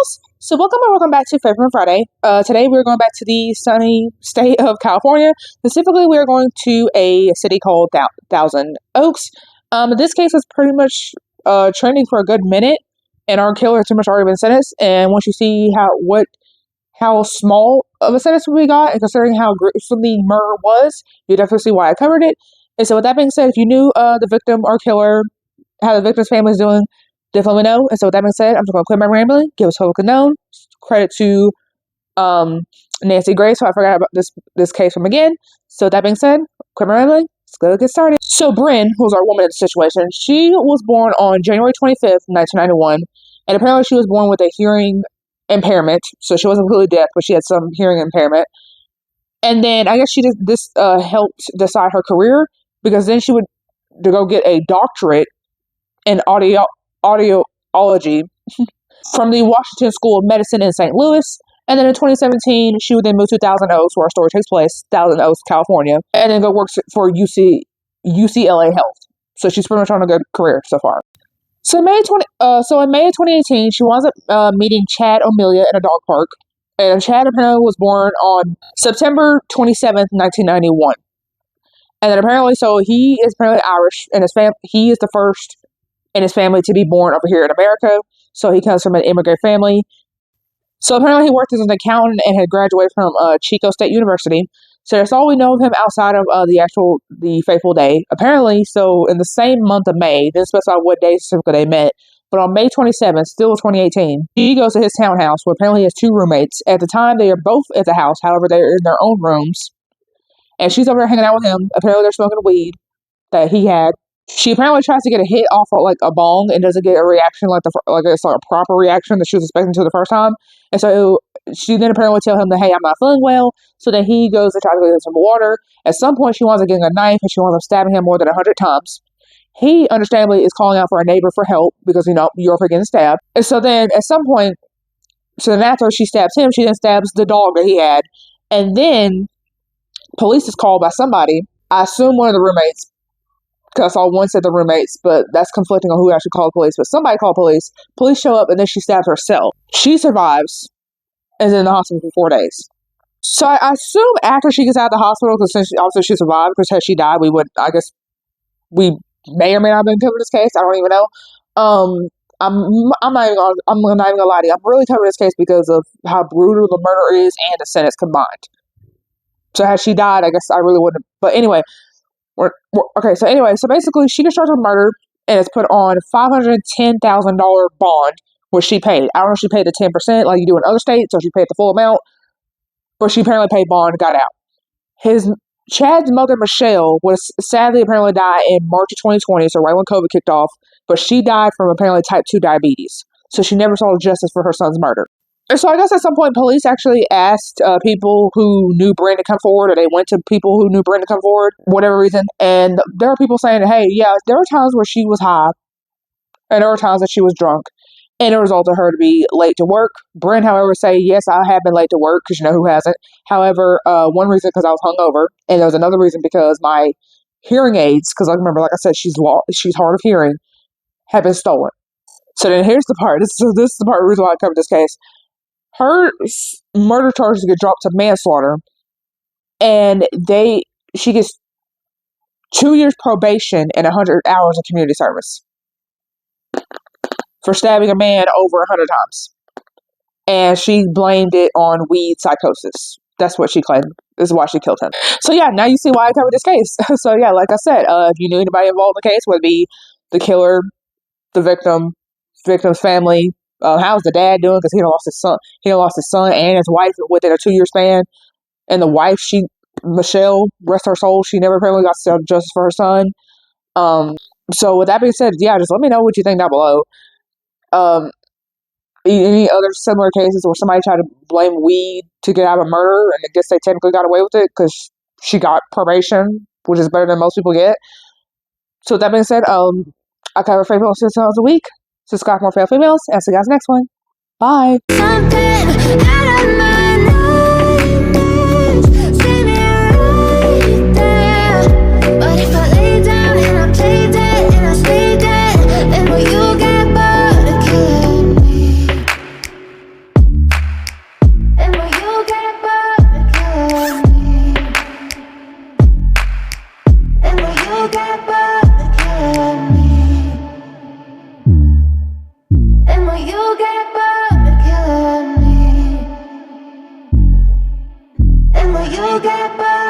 females. So welcome back to Favorite Friday. Today we're going back to the sunny state of California. Specifically, we're going to a city called Thousand Oaks. This case was pretty much trending for a good minute, and our killer has pretty much already been sentenced. And once you see how small of a sentence we got, and considering how gruesome the murder was, you definitely see why I covered it. And so with that being said, if you knew the victim or killer, how the victim's family is doing, definitely let me know. And so with that being said, I'm just going to quit my rambling, give us public known. Credit to Nancy Grace, so I forgot about this case from again. So with that being said, quit my rambling, let's go get started. So Bryn, who's our woman in the situation, she was born on January 25th, 1991. And apparently she was born with a hearing impairment. So she wasn't completely deaf, but she had some hearing impairment. And then I guess this helped decide her career, because then she would to go get a doctorate in audiology from the Washington School of Medicine in St. Louis. And then in 2017, she would then move to Thousand Oaks, where our story takes place, Thousand Oaks, California, and then go work for UCLA Health. So she's pretty much on a good career so far. So in May of 2018, she winds up meeting Chad O'Melia at a dog park. And Chad apparently was born on September 27th, 1991. And then apparently, so he is apparently Irish, and he is the first in his family to be born over here in America. So he comes from an immigrant family. So apparently he worked as an accountant and had graduated from Chico State University. So that's all we know of him outside of the fateful day. Apparently, so in the same month of May, didn't specify what day specifically they met, but on May 27th, still 2018, he goes to his townhouse where apparently he has two roommates. At the time, they are both at the house. However, they're in their own rooms. And she's over there hanging out with him. Apparently, they're smoking weed that he had. She apparently tries to get a hit off of like a bong and doesn't get a reaction like it's like a proper reaction that she was expecting to the first time. And so she then apparently tell him that, hey, I'm not feeling well. So then he goes to try to get some water. At some point, she winds up getting a knife and she winds up stabbing him more than 100 times. He understandably is calling out for a neighbor for help because, you're getting stabbed. And so then at some point, after she stabs him, she then stabs the dog that he had. And then police is called by somebody. I assume one of the roommates, because I saw one said the roommates, but that's conflicting on who actually called police. But somebody called police. Police show up, and then she stabs herself. She survives and is in the hospital for 4 days. So I assume after she gets out of the hospital, because obviously she survived, because had she died, we may or may not have been covering this case. I don't even know. I'm not even gonna lie to you. I'm really covering this case because of how brutal the murder is and the sentence combined. So had she died, I guess I really wouldn't. But anyway, so basically she gets charged with murder and it's put on $510,000 bond, which she paid. I don't know if she paid the 10% like you do in other states, or she paid the full amount, but she apparently paid bond and got out. Chad's mother, Michelle, was sadly apparently died in March of 2020, so right when COVID kicked off, but she died from apparently type 2 diabetes. So she never saw justice for her son's murder. And so I guess at some point, police actually asked people who knew Bryn to come forward, or they went to people who knew Bryn to come forward, whatever reason. And there are people saying, hey, yeah, there were times where she was high, and there were times that she was drunk, and it resulted in her to be late to work. Bryn, however, say, yes, I have been late to work, because who hasn't? However, one reason because I was hungover, and there was another reason because my hearing aids, because like I said, she's hard of hearing, have been stolen. So then here's the part. This is the part of the reason why I covered this case. Her murder charges get dropped to manslaughter, and she gets 2 years probation and 100 hours of community service for stabbing a man over 100 times. And she blamed it on weed psychosis. That's what she claimed. This is why she killed him. So yeah, now you see why I covered this case. So yeah, like I said, if you knew anybody involved in the case, whether it be the killer, the victim's family, how's the dad doing? Because he lost his son and his wife within a 2-year span. And the wife, Michelle, rest her soul, she never apparently got justice for her son. So with that being said, yeah, just let me know what you think down below. Any other similar cases where somebody tried to blame weed to get out of a murder, and I guess they technically got away with it because she got probation, which is better than most people get. So with that being said, I cover favorite 6 times a week. Subscribe for more favorite females, and see you guys next one. Bye. when you get bored of killing me, and when you get bored